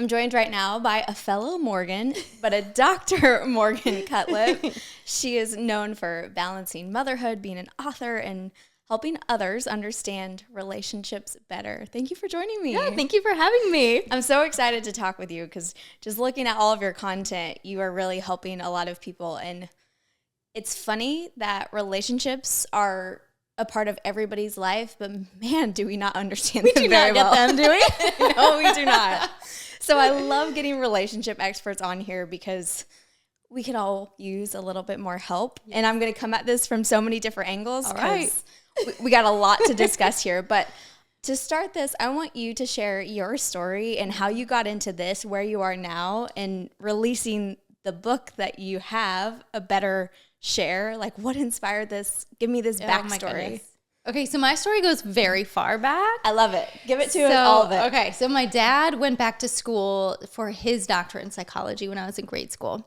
I'm joined right now by a fellow Morgan, but a Dr. Morgan Cutlip. She is known for balancing motherhood, being an author, and helping others understand relationships better. Thank you for joining me. Yeah, thank you for having me. I'm so excited to talk with you because just looking at all of your content, you are really helping a lot of people. And it's funny that relationships are a part of everybody's life, but man, do we not understand them very well. We do not get them, do we? No, we do not. So I love getting relationship experts on here because we could all use a little bit more help. Yes. And I'm going to come at this from so many different angles. All right. We got a lot to discuss here. But to start this, I want you to share your story and how you got into this, where you are now, and releasing the book that you have, A Better Share. Like, what inspired this? Give me this backstory. Okay, so my story goes very far back. I love it. Give it to us, all of it. Okay, so my dad went back to school for his doctorate in psychology when I was in grade school.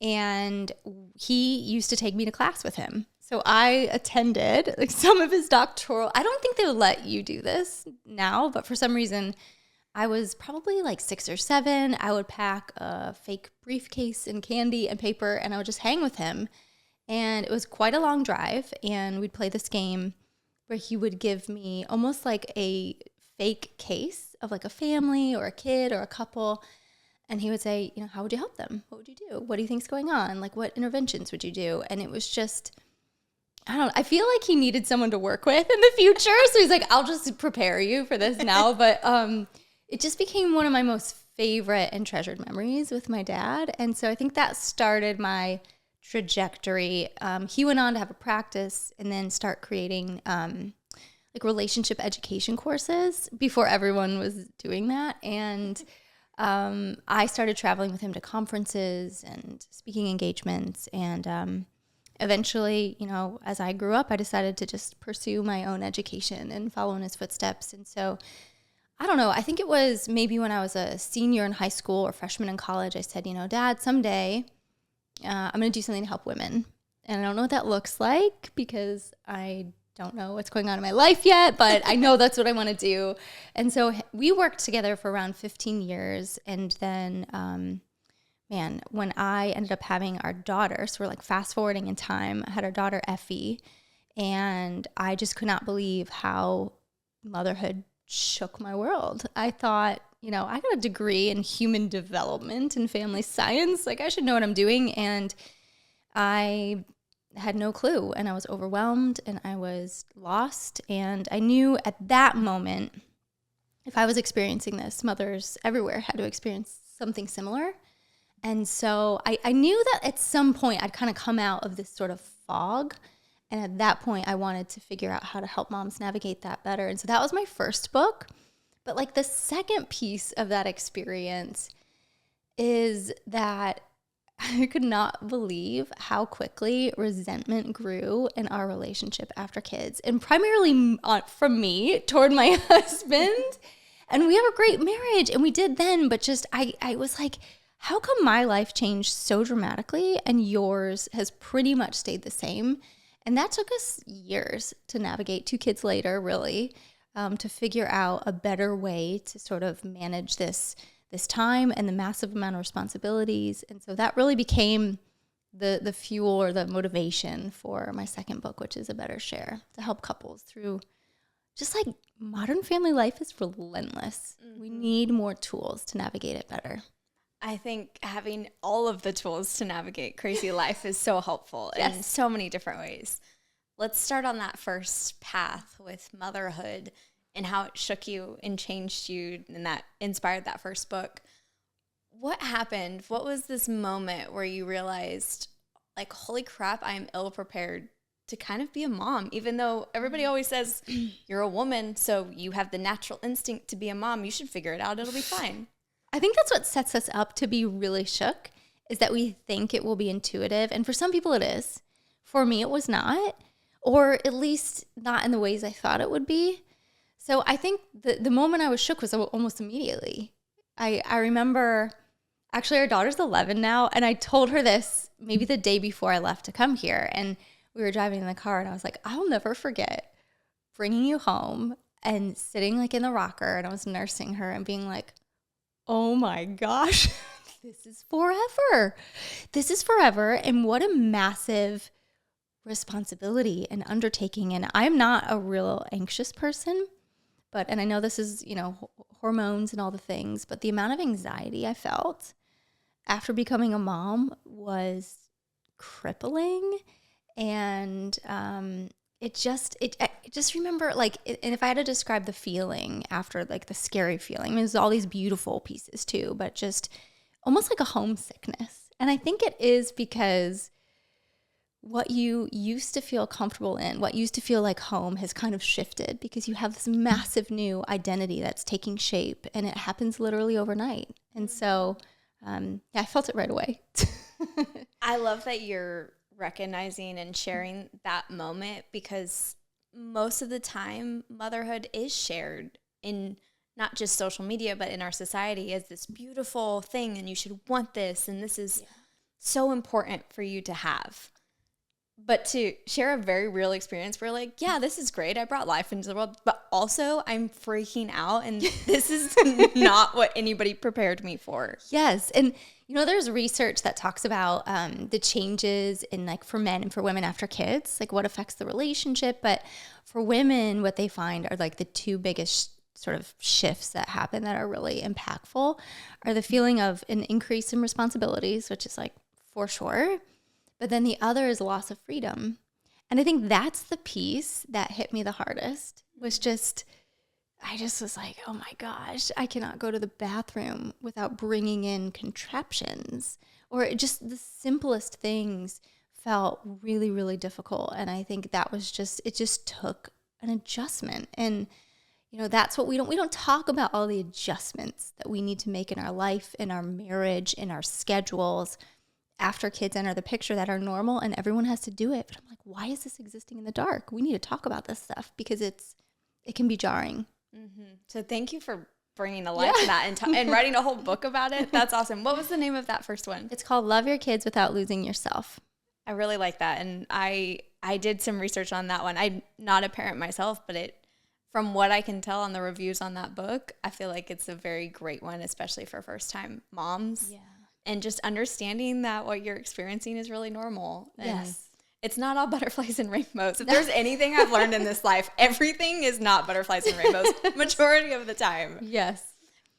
And he used to take me to class with him. So I attended like some of his doctoral. I don't think they would let you do this now, but for some reason, I was probably like 6 or 7. I would pack a fake briefcase and candy and paper, and I would just hang with him. And it was quite a long drive, and we'd play this game where he would give me almost like a fake case of like a family or a kid or a couple. And he would say, you know, how would you help them? What would you do? What do you think's going on? Like, what interventions would you do? And it was just, I don't know. I feel like he needed someone to work with in the future. So he's like, I'll just prepare you for this now. But it just became one of my most favorite and treasured memories with my dad. And so I think that started my trajectory. He went on to have a practice and then start creating like relationship education courses before everyone was doing that. And I started traveling with him to conferences and speaking engagements. And eventually, you know, as I grew up, I decided to just pursue my own education and follow in his footsteps. And so I don't know, I think it was maybe when I was a senior in high school or freshman in college, I said, you know, Dad, someday I'm going to do something to help women. And I don't know what that looks like because I don't know what's going on in my life yet, but I know that's what I want to do. And so we worked together for around 15 years. And then, when I ended up having our daughter, so we're like fast forwarding in time, I had our daughter Effie, and I just could not believe how motherhood shook my world. I thought, you know, I got a degree in human development and family science. Like, I should know what I'm doing. And I had no clue. And I was overwhelmed and I was lost. And I knew at that moment, if I was experiencing this, mothers everywhere had to experience something similar. And so I knew that at some point I'd kind of come out of this sort of fog. And at that point, I wanted to figure out how to help moms navigate that better. And so that was my first book. But like the second piece of that experience is that I could not believe how quickly resentment grew in our relationship after kids, and primarily from me toward my husband. And we have a great marriage, and we did then, but just I was like, how come my life changed so dramatically and yours has pretty much stayed the same? And that took us years to navigate, 2 kids later, really. To figure out a better way to sort of manage this time and the massive amount of responsibilities. And so that really became the fuel or the motivation for my second book, which is A Better Share, to help couples through just like modern family life is relentless. Mm-hmm. We need more tools to navigate it better. I think having all of the tools to navigate crazy life is so helpful in so many different ways. Let's start on that first path with motherhood and how it shook you and changed you and that inspired that first book. What happened? What was this moment where you realized, like, holy crap, I am ill-prepared to kind of be a mom, even though everybody always says you're a woman, so you have the natural instinct to be a mom. You should figure it out. It'll be fine. I think that's what sets us up to be really shook, is that we think it will be intuitive. And for some people it is. For me, it was not, or at least not in the ways I thought it would be. So I think the moment I was shook was almost immediately. I remember, actually our daughter's 11 now, and I told her this maybe the day before I left to come here. And we were driving in the car, and I was like, I'll never forget bringing you home and sitting like in the rocker, and I was nursing her and being like, oh my gosh, this is forever. This is forever. And what a massive responsibility and undertaking. And I'm not a real anxious person, and I know this is, hormones and all the things, but the amount of anxiety I felt after becoming a mom was crippling. And I just remember, like, and if I had to describe the feeling after, like, the scary feeling, there's all these beautiful pieces too, but just almost like a homesickness. And I think it is because what you used to feel comfortable in, what used to feel like home, has kind of shifted because you have this massive new identity that's taking shape, and it happens literally overnight. And so, I felt it right away. I love that you're recognizing and sharing that moment, because most of the time motherhood is shared in not just social media, but in our society as this beautiful thing, and you should want this, and this is so important for you to have. But to share a very real experience where, like, yeah, this is great, I brought life into the world, but also I'm freaking out, and this is not what anybody prepared me for. Yes. And, there's research that talks about the changes in, like, for men and for women after kids, like what affects the relationship. But for women, what they find are, like, the two biggest sort of shifts that happen that are really impactful are the feeling of an increase in responsibilities, which is, like, for sure. But then the other is loss of freedom. And I think that's the piece that hit me the hardest, I just was like, oh my gosh, I cannot go to the bathroom without bringing in contraptions, or just the simplest things felt really, really difficult. And I think that was it just took an adjustment. And, that's what we don't talk about, all the adjustments that we need to make in our life, in our marriage, in our schedules, after kids enter the picture, that are normal, and everyone has to do it. But I'm like, why is this existing in the dark? We need to talk about this stuff because it can be jarring. Mm-hmm. So thank you for bringing a light to that and writing a whole book about it. That's awesome. What was the name of that first one? It's called Love Your Kids Without Losing Yourself. I really like that. And I did some research on that one. I'm not a parent myself, but from what I can tell on the reviews on that book, I feel like it's a very great one, especially for first-time moms. Yeah. And just understanding that what you're experiencing is really normal. And yes. It's not all butterflies and rainbows. If there's anything I've learned in this life, everything is not butterflies and rainbows majority of the time. Yes.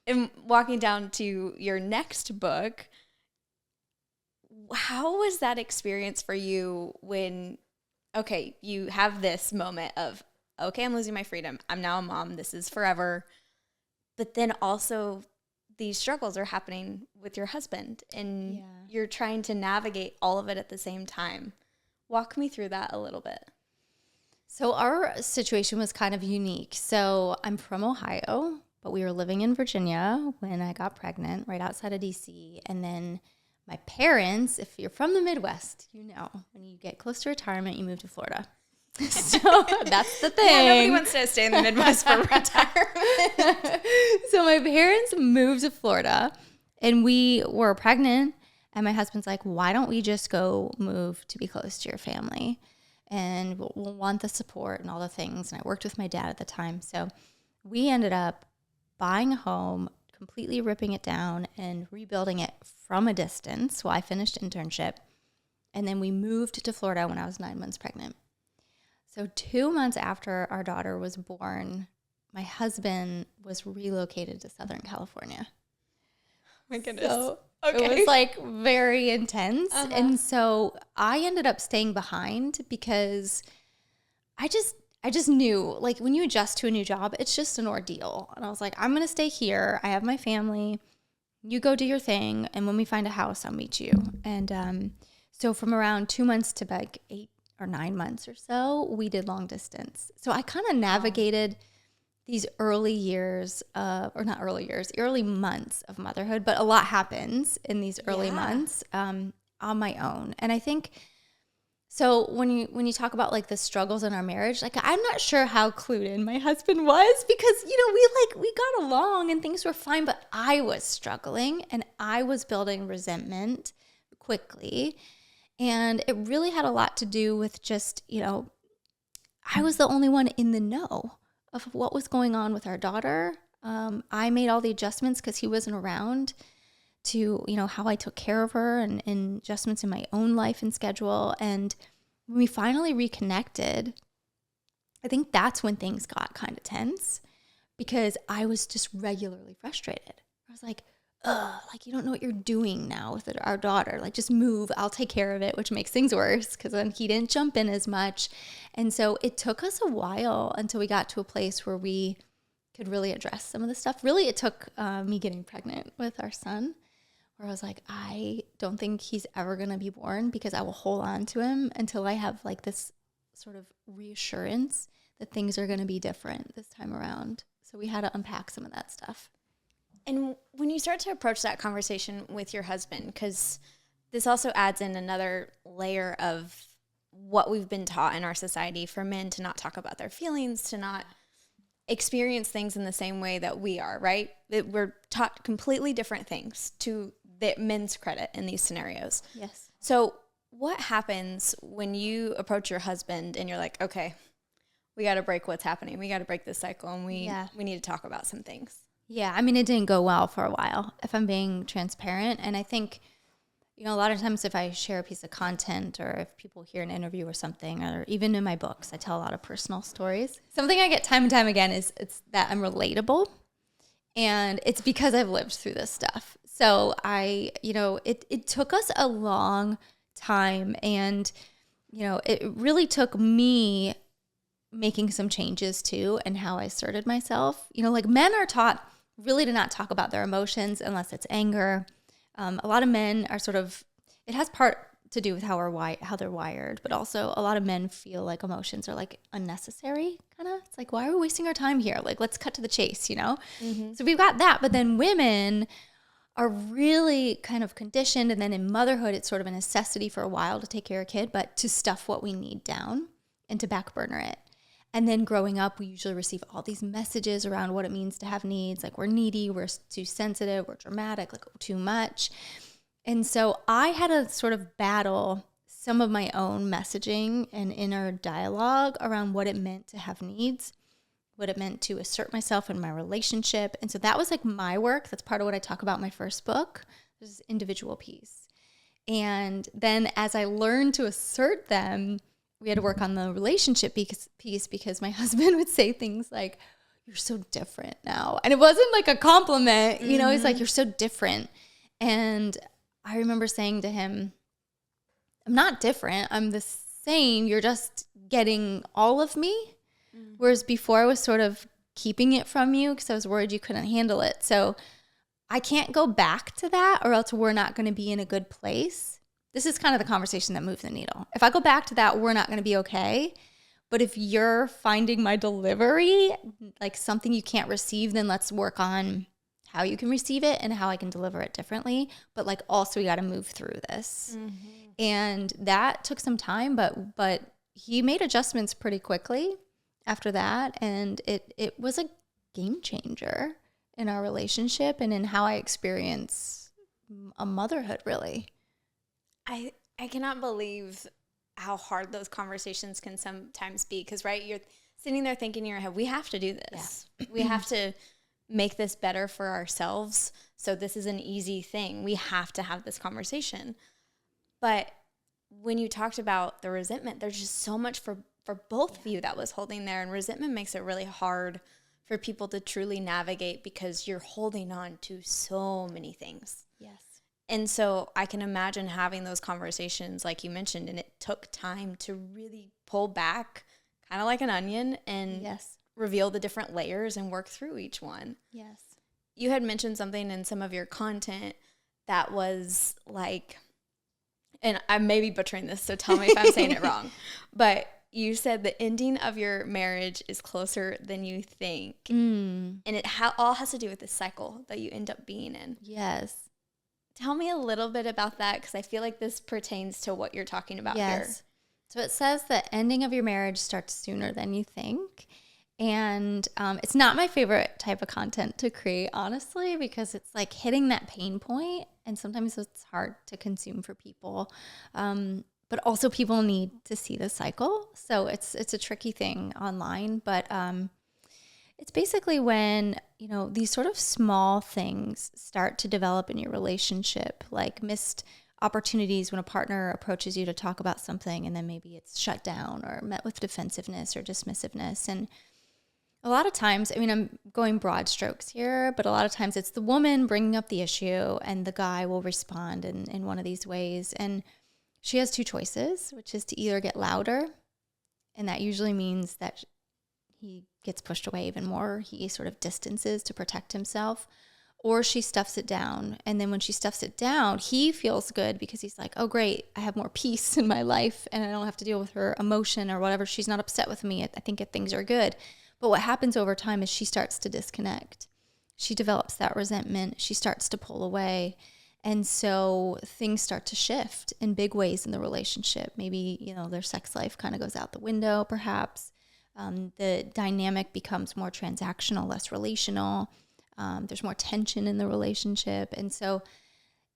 And walking down to your next book, how was that experience for you when, okay, you have this moment of, okay, I'm losing my freedom. I'm now a mom. This is forever. But then also these struggles are happening with your husband, and you're trying to navigate all of it at the same time. Walk me through that a little bit. So our situation was kind of unique. So I'm from Ohio, but we were living in Virginia when I got pregnant, right outside of DC. And then my parents, if you're from the Midwest, when you get close to retirement, you move to Florida. So that's the thing. Yeah, nobody wants to stay in the Midwest for retirement. So my parents moved to Florida, and we were pregnant. And my husband's like, why don't we just go move to be close to your family? And we'll want the support and all the things. And I worked with my dad at the time. So we ended up buying a home, completely ripping it down and rebuilding it from a distance while I finished internship. And then we moved to Florida when I was 9 months pregnant. So 2 months after our daughter was born, my husband was relocated to Southern California. My goodness. So it was like very intense. Uh-huh. And so I ended up staying behind because I just knew, like, when you adjust to a new job, it's just an ordeal. And I was like, I'm going to stay here. I have my family. You go do your thing. And when we find a house, I'll meet you. And so from around 2 months to like 8 or 9 months or so, we did long distance. So I kind of navigated these early months of motherhood, but a lot happens in these early months on my own. And I think, so when you talk about like the struggles in our marriage, like I'm not sure how clued in my husband was, because, we got along and things were fine, but I was struggling and I was building resentment quickly. And it really had a lot to do with just, I was the only one in the know of what was going on with our daughter. I made all the adjustments because he wasn't around to, how I took care of her and adjustments in my own life and schedule. And when we finally reconnected, I think that's when things got kind of tense because I was just regularly frustrated. I was like, ugh, like, you don't know what you're doing now with our daughter. Like, just move. I'll take care of it, which makes things worse because then he didn't jump in as much. And so it took us a while until we got to a place where we could really address some of the stuff. Really, it took me getting pregnant with our son, where I was like, I don't think he's ever going to be born because I will hold on to him until I have like this sort of reassurance that things are going to be different this time around. So we had to unpack some of that stuff. And when you start to approach that conversation with your husband, because this also adds in another layer of what we've been taught in our society for men to not talk about their feelings, to not experience things in the same way that we are, right? That we're taught completely different things to the men's credit in these scenarios. Yes. So what happens when you approach your husband and you're like, okay, we got to break what's happening. We got to break this cycle and we need to talk about some things. Yeah. I mean, it didn't go well for a while, if I'm being transparent. And I think, a lot of times if I share a piece of content or if people hear an interview or something, or even in my books, I tell a lot of personal stories. Something I get time and time again is it's that I'm relatable. And it's because I've lived through this stuff. So it took us a long time. And, it really took me making some changes too and how I asserted myself. Like men are taught really to not talk about their emotions unless it's anger. A lot of men are it has part to do with how they're wired, but also a lot of men feel like emotions are like unnecessary, kind of. It's like, why are we wasting our time here? Like, let's cut to the chase, Mm-hmm. So we've got that, but then women are really kind of conditioned, and then in motherhood, it's sort of a necessity for a while to take care of a kid, but to stuff what we need down and to back burner it. And then growing up, we usually receive all these messages around what it means to have needs. Like we're needy, we're too sensitive, we're dramatic, like too much. And so I had to sort of battle some of my own messaging and inner dialogue around what it meant to have needs, what it meant to assert myself in my relationship. And so that was like my work. That's part of what I talk about in my first book. This is individual piece. And then as I learned to assert them, we had to work on the relationship piece because my husband would say things like, you're so different now. And it wasn't like a compliment, mm-hmm. He's like, you're so different. And I remember saying to him, I'm not different. I'm the same. You're just getting all of me. Mm-hmm. Whereas before I was sort of keeping it from you because I was worried you couldn't handle it. So I can't go back to that or else we're not going to be in a good place. This is kind of the conversation that moves the needle. If I go back to that, we're not going to be okay. But if you're finding my delivery like something you can't receive, then let's work on how you can receive it and how I can deliver it differently. But like also we got to move through this. Mm-hmm. And that took some time, but he made adjustments pretty quickly after that. And it was a game changer in our relationship and in how I experience a motherhood, really. I cannot believe how hard those conversations can sometimes be because, right, you're sitting there thinking in your head, we have to do this. Yeah. We have to make this better for ourselves. So this is an easy thing. We have to have this conversation. But when you talked about the resentment, there's just so much for both of you that was holding there. And resentment makes it really hard for people to truly navigate because you're holding on to so many things. Yes. And so I can imagine having those conversations like you mentioned, and it took time to really pull back kind of like an onion and reveal the different layers and work through each one. Yes. You had mentioned something in some of your content that was like, and I may be butchering this, so tell me if I'm saying it wrong, but you said the ending of your marriage is closer than you think. And it all has to do with the cycle that you end up being in. Yes. Tell me a little bit about that because I feel like this pertains to what you're talking about here. So it says the ending of your marriage starts sooner than you think. And it's not my favorite type of content to create, honestly, because it's like hitting that pain point. And sometimes it's hard to consume for people. But also people need to see the cycle. So it's a tricky thing online. But It's basically when, these sort of small things start to develop in your relationship, like missed opportunities when a partner approaches you to talk about something and then maybe it's shut down or met with defensiveness or dismissiveness. And a lot of times, I'm going broad strokes here, but a lot of times it's the woman bringing up the issue and the guy will respond in one of these ways. And she has two choices, which is to either get louder, and that usually means that he gets pushed away even more. He sort of distances to protect himself, or she stuffs it down. And then when she stuffs it down, he feels good because he's like, oh, great, I have more peace in my life and I don't have to deal with her emotion or whatever. She's not upset with me. I think things are good. But what happens over time is she starts to disconnect. She develops that resentment. She starts to pull away. And so things start to shift in big ways in the relationship. Maybe, their sex life kind of goes out the window, perhaps. The dynamic becomes more transactional, less relational. There's more tension in the relationship. And so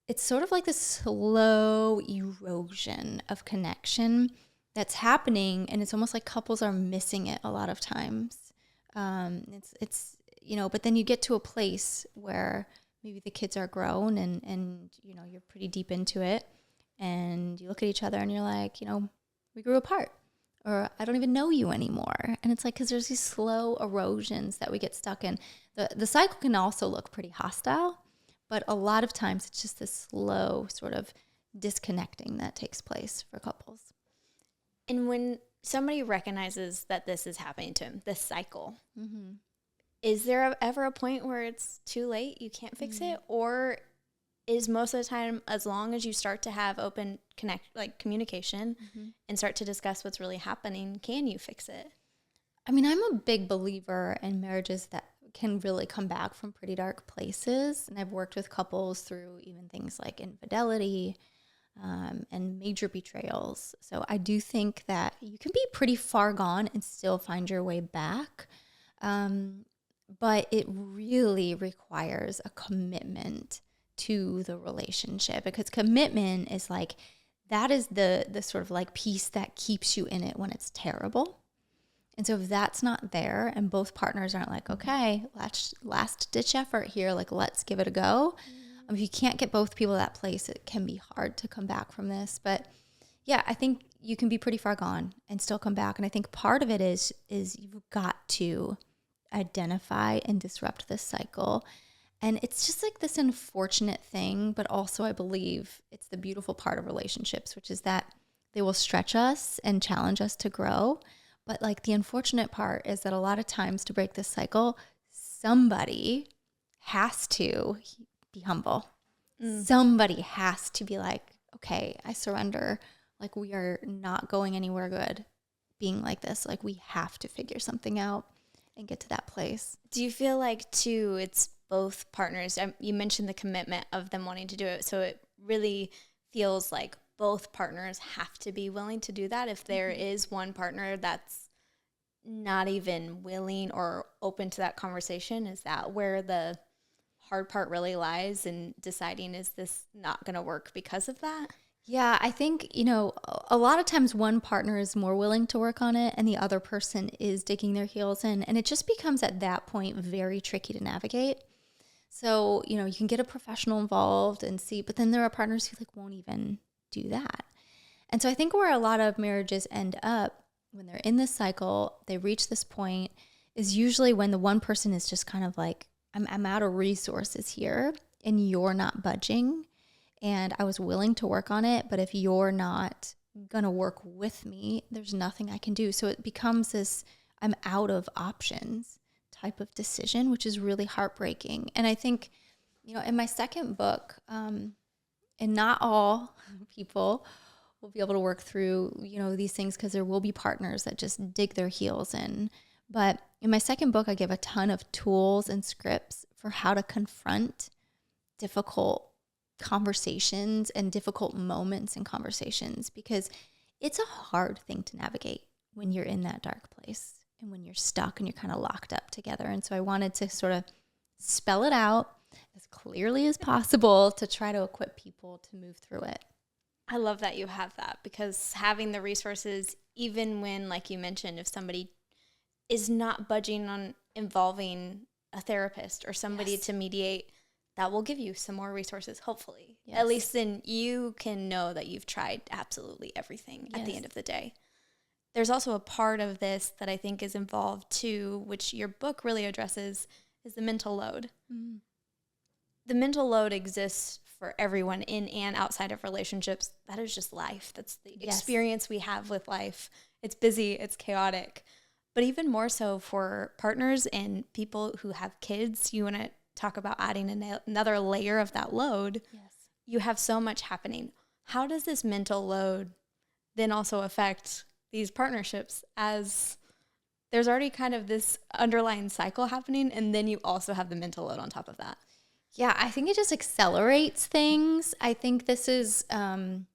it's sort of like this slow erosion of connection that's happening. And it's almost like couples are missing it a lot of times. But then you get to a place where maybe the kids are grown and you're pretty deep into it. And you look at each other and you're like, we grew apart. Or I don't even know you anymore. And it's like, because there's these slow erosions that we get stuck in. The cycle can also look pretty hostile, but a lot of times it's just this slow sort of disconnecting that takes place for couples. And when somebody recognizes that this is happening to him, this cycle, is there ever a point where it's too late, you can't fix it? Or is most of the time, as long as you start to have open communication and start to discuss what's really happening, can you fix it? I'm a big believer in marriages that can really come back from pretty dark places. And I've worked with couples through even things like infidelity and major betrayals. So I do think that you can be pretty far gone and still find your way back. But it really requires a commitment to the relationship, because commitment is like, that is the sort of like piece that keeps you in it when it's terrible. And so if that's not there and both partners aren't like, okay, last ditch effort here, like let's give it a go. If you can't get both people to that place, it can be hard to come back from this. But yeah, I think you can be pretty far gone and still come back. And I think part of it is you've got to identify and disrupt this cycle. And it's just like this unfortunate thing, but also I believe it's the beautiful part of relationships, which is that they will stretch us and challenge us to grow. But like the unfortunate part is that a lot of times to break this cycle, somebody has to be humble. Somebody has to be like, okay, I surrender. Like we are not going anywhere good being like this. Like we have to figure something out and get to that place. Do you feel like too, it's both partners? You mentioned the commitment of them wanting to do it. So it really feels like both partners have to be willing to do that. If there is one partner that's not even willing or open to that conversation, is that where the hard part really lies in deciding, is this not going to work because of that? Yeah, I think, a lot of times one partner is more willing to work on it and the other person is digging their heels in. And it just becomes at that point very tricky to navigate. So, you can get a professional involved and see, but then there are partners who won't even do that. And so I think where a lot of marriages end up when they're in this cycle, they reach this point, is usually when the one person is just kind of like, I'm out of resources here and you're not budging. And I was willing to work on it, but if you're not going to work with me, there's nothing I can do. So it becomes this, I'm out of options type of decision, which is really heartbreaking. And I think, in my second book, and not all people will be able to work through, these things, because there will be partners that just dig their heels in. But in my second book, I give a ton of tools and scripts for how to confront difficult conversations and difficult moments in conversations, because it's a hard thing to navigate when you're in that dark place and when you're stuck and you're kind of locked up together. And so I wanted to sort of spell it out as clearly as possible to try to equip people to move through it. I love that you have that, because having the resources, even when, like you mentioned, if somebody is not budging on involving a therapist or somebody to mediate, that will give you some more resources, hopefully. At least then you can know that you've tried absolutely everything at the end of the day. There's also a part of this that I think is involved too, which your book really addresses, is the mental load. Mm. The mental load exists for everyone in and outside of relationships. That is just life. That's the experience we have with life. It's busy, it's chaotic. But even more so for partners and people who have kids, you want to talk about adding another layer of that load. Yes. You have so much happening. How does this mental load then also affect these partnerships, as there's already kind of this underlying cycle happening, and then you also have the mental load on top of that? Yeah, I think it just accelerates things. I think this is, it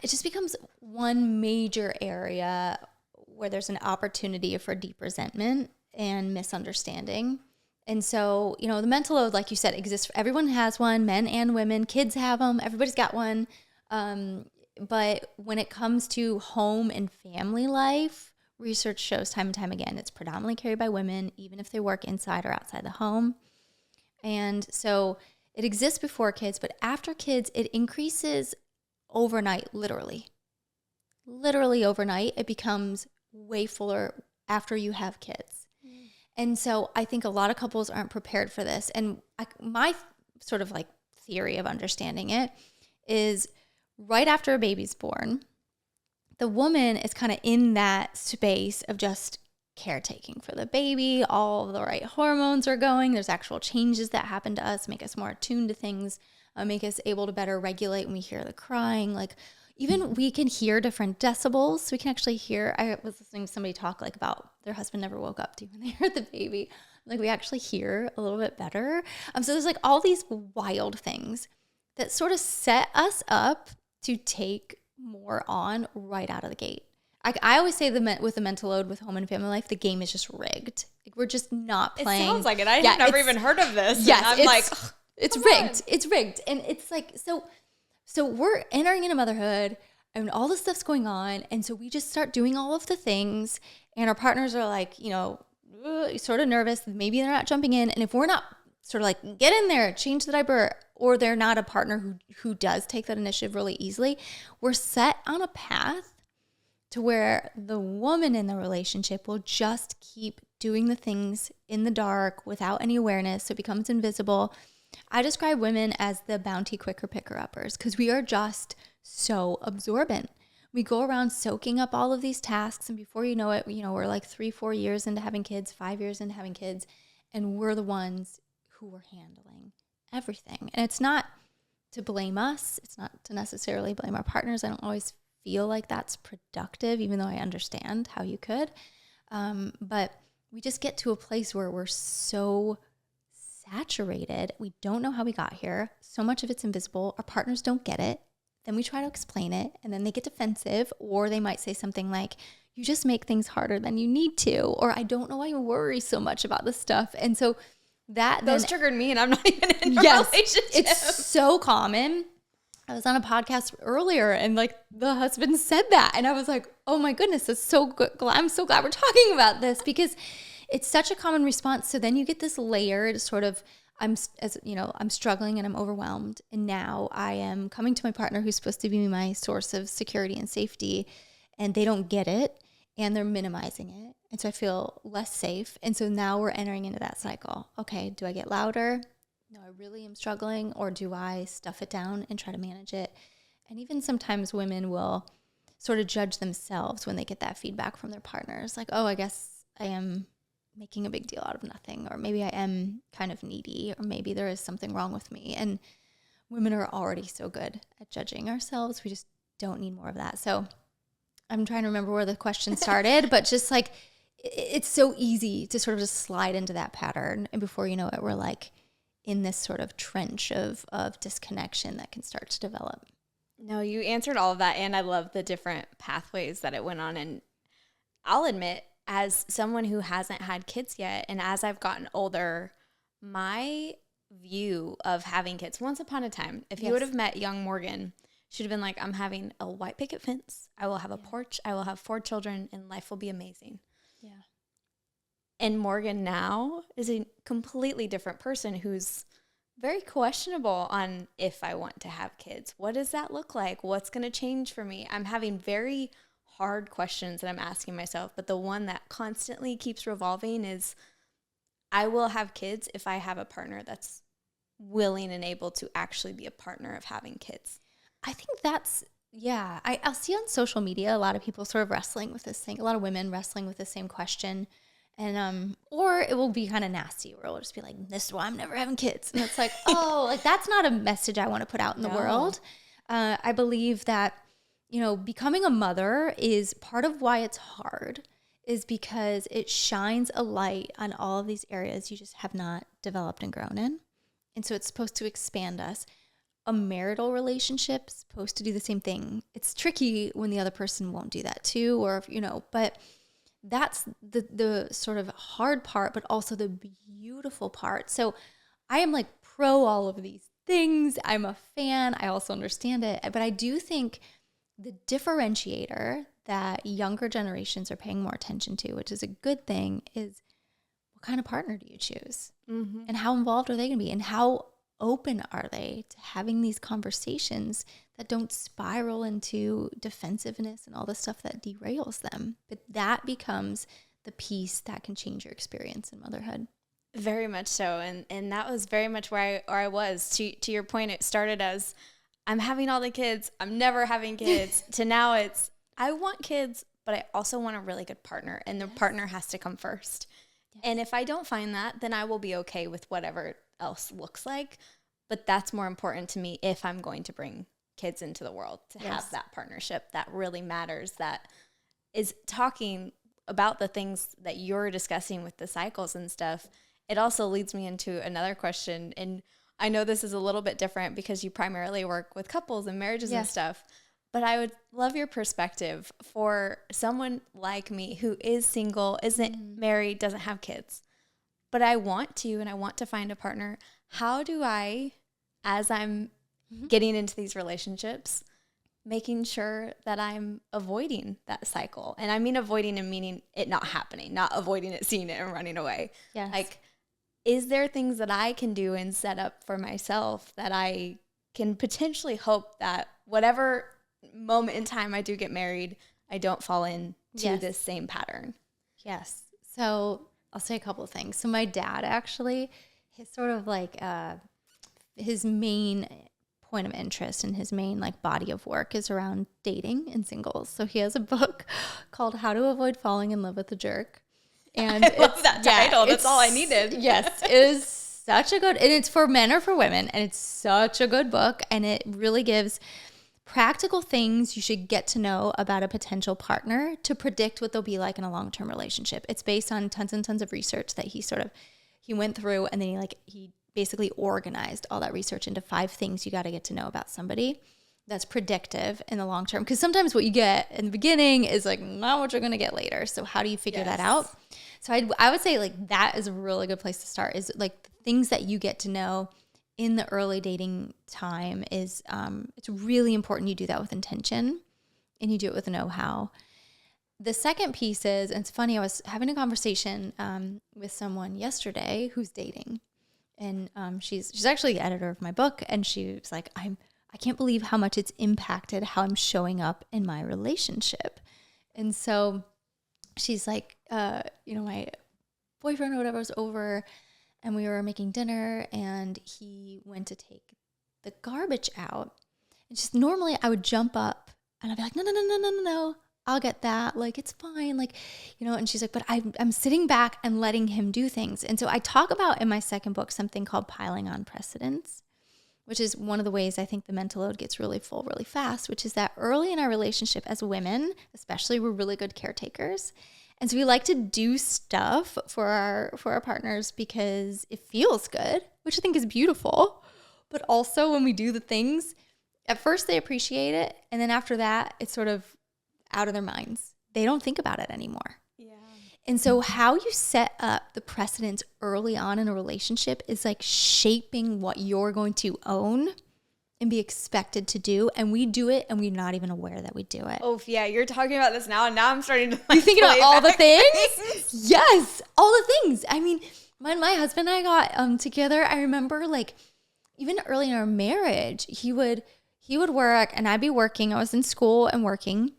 just becomes one major area where there's an opportunity for deep resentment and misunderstanding. And so, you know, the mental load, like you said, exists. Everyone has one, men and women, kids have them, everybody's got one. But when it comes to home and family life, research shows time and time again, it's predominantly carried by women, even if they work inside or outside the home. And so it exists before kids, but after kids, it increases overnight, literally. Literally overnight, it becomes way fuller after you have kids. And so I think a lot of couples aren't prepared for this. And my sort of like theory of understanding it is right after a baby's born, the woman is kind of in that space of just caretaking for the baby. All the right hormones are going. There's actual changes that happen to us, make us more attuned to things, make us able to better regulate when we hear the crying. Like even we can hear different decibels. So we can actually hear, I was listening to somebody talk like about their husband never woke up to when they heard the baby. Like we actually hear a little bit better. So there's like all these wild things that sort of set us up to take more on right out of the gate. I always say with the mental load with home and family life, the game is just rigged. Like we're just not playing. It sounds like it. I've never even heard of this. Yes, I'm like, it's rigged. It's rigged. And it's like, so we're entering into motherhood and all this stuff's going on. And so we just start doing all of the things and our partners are like, you know, sort of nervous. Maybe they're not jumping in. And if we're not sort of like, get in there, change the diaper, or they're not a partner who does take that initiative really easily, we're set on a path to where the woman in the relationship will just keep doing the things in the dark without any awareness, so it becomes invisible. I describe women as the bounty quicker picker-uppers because we are just so absorbent. We go around soaking up all of these tasks, and before you know it, you know, we're like 3-4 years into having kids, 5 years into having kids, and we're the ones who are handling everything. And it's not to blame us. It's not to necessarily blame our partners. I don't always feel like that's productive, even though I understand how you could. But we just get to a place where we're so saturated. We don't know how we got here. So much of it's invisible. Our partners don't get it. Then we try to explain it, and then they get defensive, or they might say something like, you just make things harder than you need to, or I don't know why you worry so much about this stuff. And so those triggered me, and I'm not even in a relationship. It's so common. I was on a podcast earlier and like the husband said that. And I was like, oh my goodness, that's so good. I'm so glad we're talking about this because it's such a common response. So then you get this layered sort of, I'm struggling and I'm overwhelmed. And now I am coming to my partner who's supposed to be my source of security and safety, and they don't get it and they're minimizing it. And so I feel less safe. And so now we're entering into that cycle. Okay, do I get louder? No, I really am struggling, or do I stuff it down and try to manage it? And even sometimes women will sort of judge themselves when they get that feedback from their partners. Like, oh, I guess I am making a big deal out of nothing, or maybe I am kind of needy, or maybe there is something wrong with me. And women are already so good at judging ourselves. We just don't need more of that. So I'm trying to remember where the question started, but just like, it's so easy to sort of just slide into that pattern. And before you know it, we're like in this sort of trench of disconnection that can start to develop. No, you answered all of that. And I love the different pathways that it went on. And I'll admit, as someone who hasn't had kids yet, and as I've gotten older, my view of having kids, once upon a time, if you would have met young Morgan, she'd have been like, I'm having a white picket fence. I will have a porch. I will have 4 children, and life will be amazing. Yeah. And Morgan now is a completely different person who's very questionable on if I want to have kids. What does that look like? What's going to change for me? I'm having very hard questions that I'm asking myself, but the one that constantly keeps revolving is I will have kids if I have a partner that's willing and able to actually be a partner of having kids. I think that's, yeah. I'll see on social media a lot of people sort of wrestling with this thing, a lot of women wrestling with the same question. And, or it will be kind of nasty where it'll just be like, this is why I'm never having kids. And it's like, oh, like that's not a message I want to put out in the world. I believe that, you know, becoming a mother is part of why it's hard is because it shines a light on all of these areas you just have not developed and grown in. And so it's supposed to expand us. A marital relationship is supposed to do the same thing. It's tricky when the other person won't do that too, or, you know, but that's the sort of hard part, but also the beautiful part. So I am like pro all of these things. I'm a fan. I also understand it. But I do think the differentiator that younger generations are paying more attention to, which is a good thing, is what kind of partner do you choose? Mm-hmm. And how involved are they going to be? And how open are they to having these conversations that don't spiral into defensiveness and all the stuff that derails them? But that becomes the piece that can change your experience in motherhood. Very much so. And that was very much where I was. To your point, it started as I'm having all the kids, I'm never having kids, to now it's I want kids, but I also want a really good partner, and the partner has to come first. Yes. And if I don't find that, then I will be okay with whatever else looks like. But that's more important to me if I'm going to bring kids into the world, to have that partnership that really matters, that is talking about the things that you're discussing with the cycles and stuff. It also leads me into another question. And I know this is a little bit different because you primarily work with couples and marriages and stuff, but I would love your perspective for someone like me who is single, isn't married, doesn't have kids, but I want to, and I want to find a partner. How do I, as I'm getting into these relationships, making sure that I'm avoiding that cycle? And I mean avoiding and meaning it not happening, not avoiding it, seeing it, and running away. Yes. Like, is there things that I can do and set up for myself that I can potentially hope that whatever moment in time I do get married, I don't fall into this same pattern? Yes. So I'll say a couple of things. So my dad actually, his sort of like his main point of interest and his main like body of work is around dating and singles. So he has a book called How to Avoid Falling in Love with a Jerk. And I love that title. That's all I needed. Yes, it is such a good, and it's for men or for women, and it's such a good book, and it really gives practical things you should get to know about a potential partner to predict what they'll be like in a long-term relationship. It's based on tons and tons of research that he went through, and then he basically organized all that research into 5 things you got to get to know about somebody that's predictive in the long term. Because sometimes what you get in the beginning is like not what you're going to get later. So how do you figure that out? So I would say like that is a really good place to start, is like the things that you get to know in the early dating time is it's really important you do that with intention and you do it with a know-how. The second piece is, and it's funny, I was having a conversation with someone yesterday who's dating, and she's actually the editor of my book, and she was like, I can't believe how much it's impacted how I'm showing up in my relationship. And so she's like, my boyfriend or whatever was over, and we were making dinner, and he went to take the garbage out. And just normally I would jump up and I'd be like, no, I'll get that. Like, it's fine. Like, and she's like, but I'm sitting back and letting him do things. And so I talk about in my second book something called piling on precedence, which is one of the ways I think the mental load gets really full really fast, which is that early in our relationship as women, especially, we're really good caretakers. And so we like to do stuff for our partners because it feels good, which I think is beautiful. But also when we do the things, at first they appreciate it. And then after that, it's sort of out of their minds. They don't think about it anymore. Yeah. And so how you set up the precedents early on in a relationship is like shaping what you're going to own and be expected to do, and we do it and we're not even aware that we do it. Oh yeah, you're talking about this now, and now I'm starting to you thinking about all the things? Yes, all the things. I mean, when my husband and I got together, I remember like even early in our marriage, he would work and I'd be working. I was in school and working,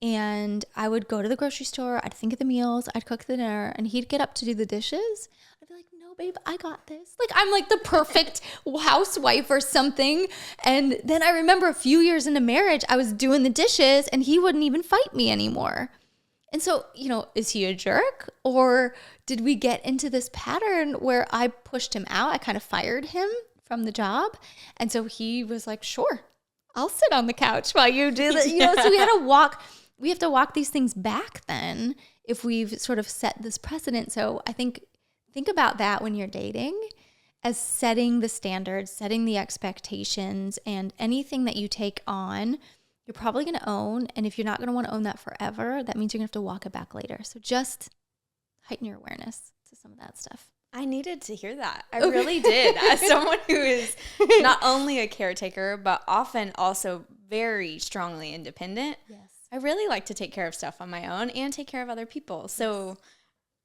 and I would go to the grocery store. I'd think of the meals. I'd cook the dinner, and he'd get up to do the dishes. I'd be like, no, babe, I got this. Like, I'm like the perfect housewife or something. And then I remember a few years into marriage, I was doing the dishes and he wouldn't even fight me anymore. And so, is he a jerk, or did we get into this pattern where I pushed him out? I kind of fired him from the job. And so he was like, sure, I'll sit on the couch while you do that. So we have to walk these things back then if we've sort of set this precedent. So I think about that when you're dating as setting the standards, setting the expectations, and anything that you take on, you're probably going to own. And if you're not going to want to own that forever, that means you're going to have to walk it back later. So just heighten your awareness to some of that stuff. I needed to hear that. I really did. As someone who is not only a caretaker, but often also very strongly independent. Yes. I really like to take care of stuff on my own and take care of other people. So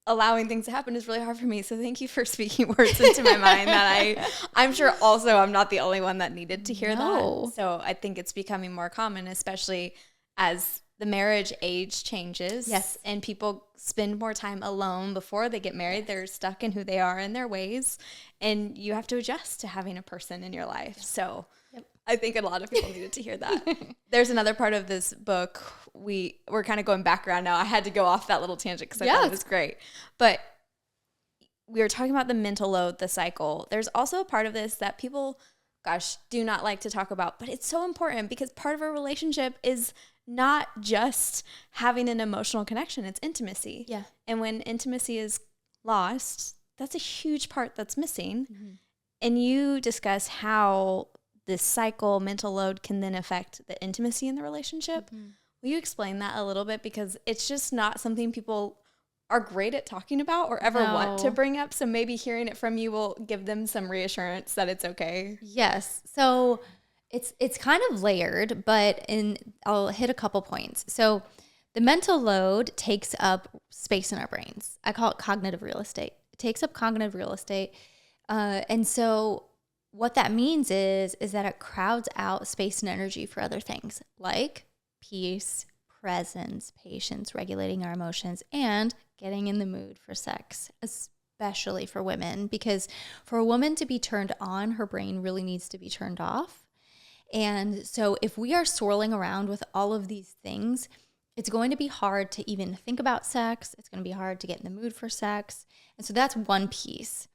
allowing things to happen is really hard for me. So thank you for speaking words into my mind that I'm sure also I'm not the only one that needed to hear that. So I think it's becoming more common, especially as the marriage age changes. Yes. And people spend more time alone before they get married. They're stuck in who they are and their ways. And you have to adjust to having a person in your life. So I think a lot of people needed to hear that. There's another part of this book. We're kind of going back around now. I had to go off that little tangent because I thought it was great. But we were talking about the mental load, the cycle. There's also a part of this that people, do not like to talk about. But it's so important because part of a relationship is not just having an emotional connection. It's intimacy. Yeah. And when intimacy is lost, that's a huge part that's missing. Mm-hmm. And you discuss how this cycle, mental load, can then affect the intimacy in the relationship. Mm-hmm. Will you explain that a little bit? Because it's just not something people are great at talking about or ever want to bring up. So maybe hearing it from you will give them some reassurance that it's okay. Yes. So it's kind of layered, but I'll hit a couple points. So the mental load takes up space in our brains. I call it cognitive real estate. It takes up cognitive real estate. And so what that means is that it crowds out space and energy for other things like peace, presence, patience, regulating our emotions, and getting in the mood for sex, especially for women. Because for a woman to be turned on, her brain really needs to be turned off. And so if we are swirling around with all of these things, it's going to be hard to even think about sex. It's going to be hard to get in the mood for sex. And so that's one piece.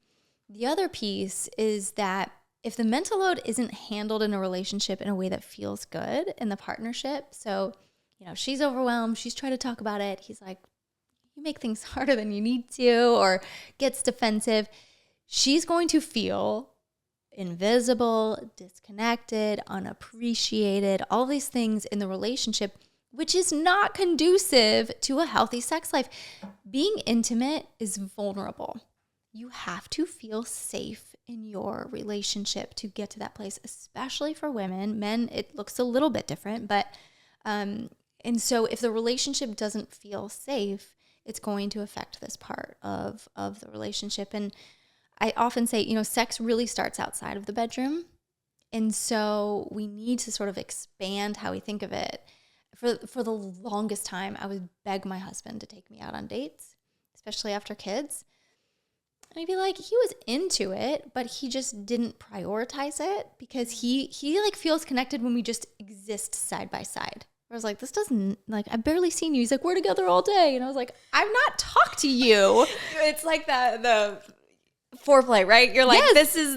The other piece is that if the mental load isn't handled in a relationship in a way that feels good in the partnership, so, she's overwhelmed, she's trying to talk about it, he's like, you make things harder than you need to, or gets defensive, she's going to feel invisible, disconnected, unappreciated, all these things in the relationship, which is not conducive to a healthy sex life. Being intimate is vulnerable. You have to feel safe in your relationship to get to that place, especially for women. Men, it looks a little bit different, but and so if the relationship doesn't feel safe, it's going to affect this part of the relationship. And I often say, sex really starts outside of the bedroom. And so we need to sort of expand how we think of it. For the longest time, I would beg my husband to take me out on dates, especially after kids. And I'd be like, he was into it, but he just didn't prioritize it because he like feels connected when we just exist side by side. I was like, this doesn't, I've barely seen you. He's like, we're together all day. And I was like, I've not talked to you. It's like the foreplay, right? You're like,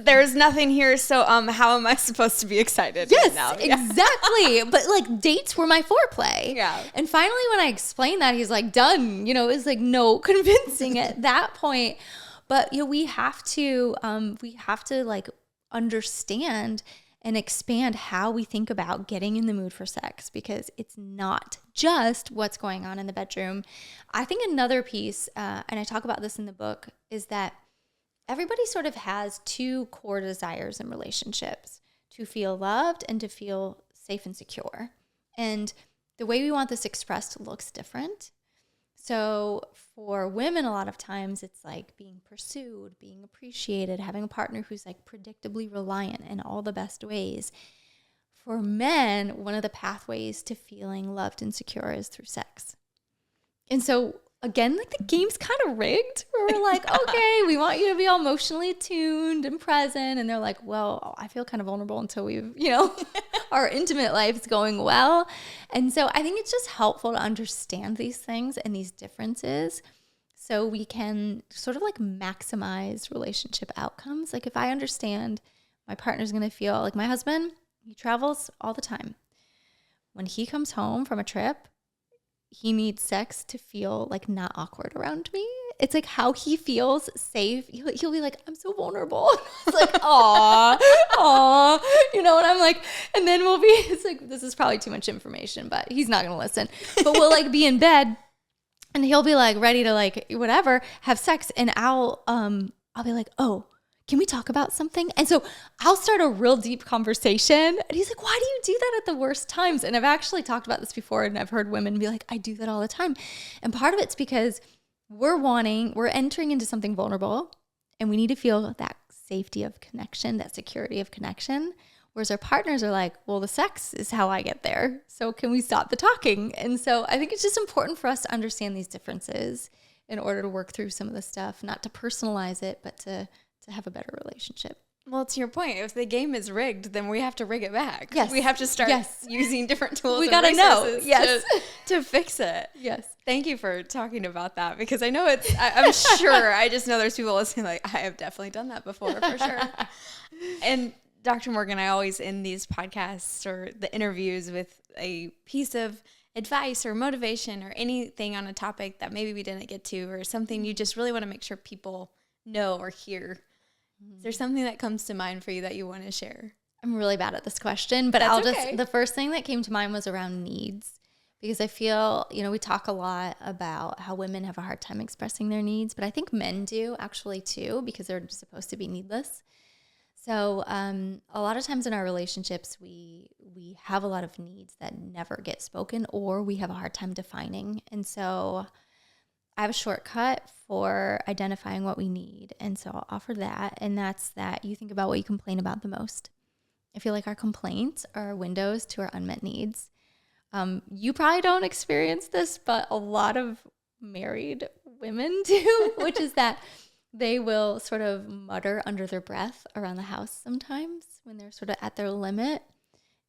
there's nothing here. So how am I supposed to be excited yes, now? Exactly. But dates were my foreplay. Yeah. And finally, when I explained that, he's like, done. It was like no convincing at that point. But we have to understand and expand how we think about getting in the mood for sex, because it's not just what's going on in the bedroom. I think another piece, and I talk about this in the book, is that everybody sort of has two core desires in relationships to feel loved and to feel safe and secure. And the way we want this expressed looks different. So for women, a lot of times it's like being pursued, being appreciated, having a partner who's like predictably reliant in all the best ways. For men, one of the pathways to feeling loved and secure is through sex. And so again, like the game's kind of rigged where we're like, okay, we want you to be all emotionally attuned and present. And they're like, well, I feel kind of vulnerable until we've, our intimate life's going well. And so I think it's just helpful to understand these things and these differences so we can sort of like maximize relationship outcomes. Like if I understand my partner's going to feel like my husband, he travels all the time. When he comes home from a trip, he needs sex to feel like not awkward around me. It's like how he feels safe. He'll be like, I'm so vulnerable. It's like, aw. And I'm like, and then it's like, this is probably too much information, but he's not going to listen. But we'll like be in bed and he'll be like ready to like whatever, have sex. And I'll be like, oh, can we talk about something? And so I'll start a real deep conversation. And he's like, why do you do that at the worst times? And I've actually talked about this before, and I've heard women be like, I do that all the time. And part of it's because we're entering into something vulnerable, and we need to feel that safety of connection, that security of connection. Whereas our partners are like, well, the sex is how I get there. So can we stop the talking? And so I think it's just important for us to understand these differences in order to work through some of the stuff, not to personalize it, but to have a better relationship. Well, to your point, if the game is rigged, then we have to rig it back. Yes. We have to start using different tools we gotta know. Yes. to fix it. Yes. Thank you for talking about that, because I know I'm sure, I just know there's people listening like, I have definitely done that before, for sure. And Dr. Morgan, I always end these podcasts or the interviews with a piece of advice or motivation or anything on a topic that maybe we didn't get to, or something you just really want to make sure people know or hear. Is there something that comes to mind for you that you want to share? I'm really bad at this question, but the first thing that came to mind was around needs, because I feel, we talk a lot about how women have a hard time expressing their needs, but I think men do actually too, because they're supposed to be needless. So a lot of times in our relationships, we have a lot of needs that never get spoken, or we have a hard time defining. And so I have a shortcut for identifying what we need. And so I'll offer that. And that's that you think about what you complain about the most. I feel like our complaints are windows to our unmet needs. You probably don't experience this, but a lot of married women do, which is that they will sort of mutter under their breath around the house sometimes when they're sort of at their limit.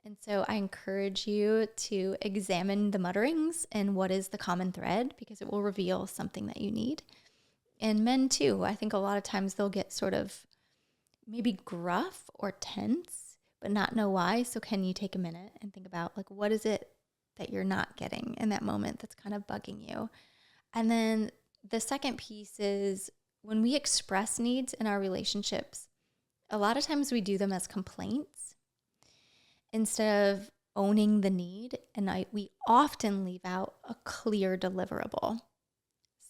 And so I encourage you to examine the mutterings and what is the common thread, because it will reveal something that you need. And men too, I think a lot of times they'll get sort of maybe gruff or tense, but not know why. So can you take a minute and think about like, what is it that you're not getting in that moment that's kind of bugging you? And then the second piece is when we express needs in our relationships, a lot of times we do them as complaints instead of owning the need. And we often leave out a clear deliverable.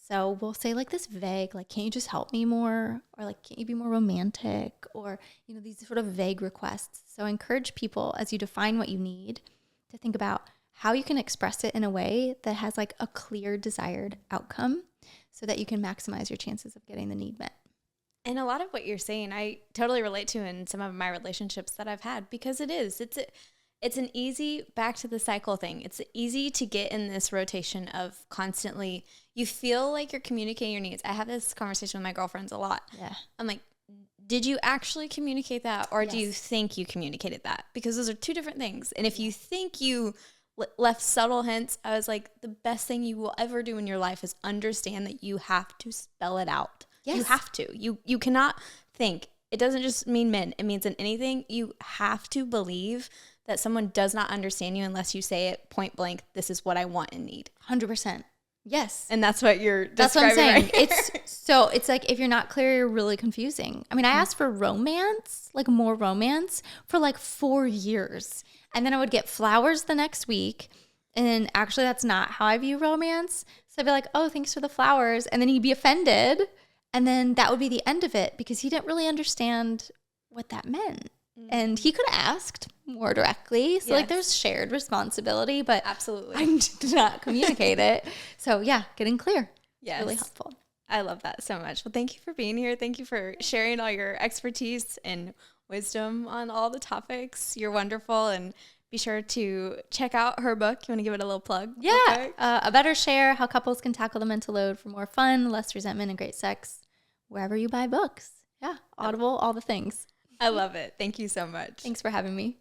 So we'll say like this vague, like, can't you just help me more? Or like, can't you be more romantic? Or, these sort of vague requests. So I encourage people, as you define what you need, to think about how you can express it in a way that has like a clear desired outcome so that you can maximize your chances of getting the need met. And a lot of what you're saying, I totally relate to in some of my relationships that I've had, because it's an easy back to the cycle thing. It's easy to get in this rotation of constantly, you feel like you're communicating your needs. I have this conversation with my girlfriends a lot. Yeah. I'm like, did you actually communicate that, or Yes. do you think you communicated that? Because those are two different things. And if you think you left subtle hints, I was like, the best thing you will ever do in your life is understand that you have to spell it out. Yes. You have to. You cannot think. It doesn't just mean men. It means in anything. You have to believe that someone does not understand you unless you say it point blank, this is what I want and need. 100%. Yes. And that's what you're describing. That's what I'm saying. Right? It's like if you're not clear, you're really confusing. I mean, I asked for romance, like more romance, for like 4 years. And then I would get flowers the next week. And actually, that's not how I view romance. So I'd be like, oh, thanks for the flowers. And then he'd be offended. And then that would be the end of it, because he didn't really understand what that meant. And he could have asked more directly. So like there's shared responsibility, but absolutely, I did not communicate it. So yeah, getting clear. Yes. Really helpful. I love that so much. Well, thank you for being here. Thank you for sharing all your expertise and wisdom on all the topics. You're wonderful. And be sure to check out her book. You want to give it a little plug? Yeah. A Better Share, How Couples Can Tackle the Mental Load for More Fun, Less Resentment, and Great Sex, wherever you buy books. Yeah. Audible, all the things. I love it. Thank you so much. Thanks for having me.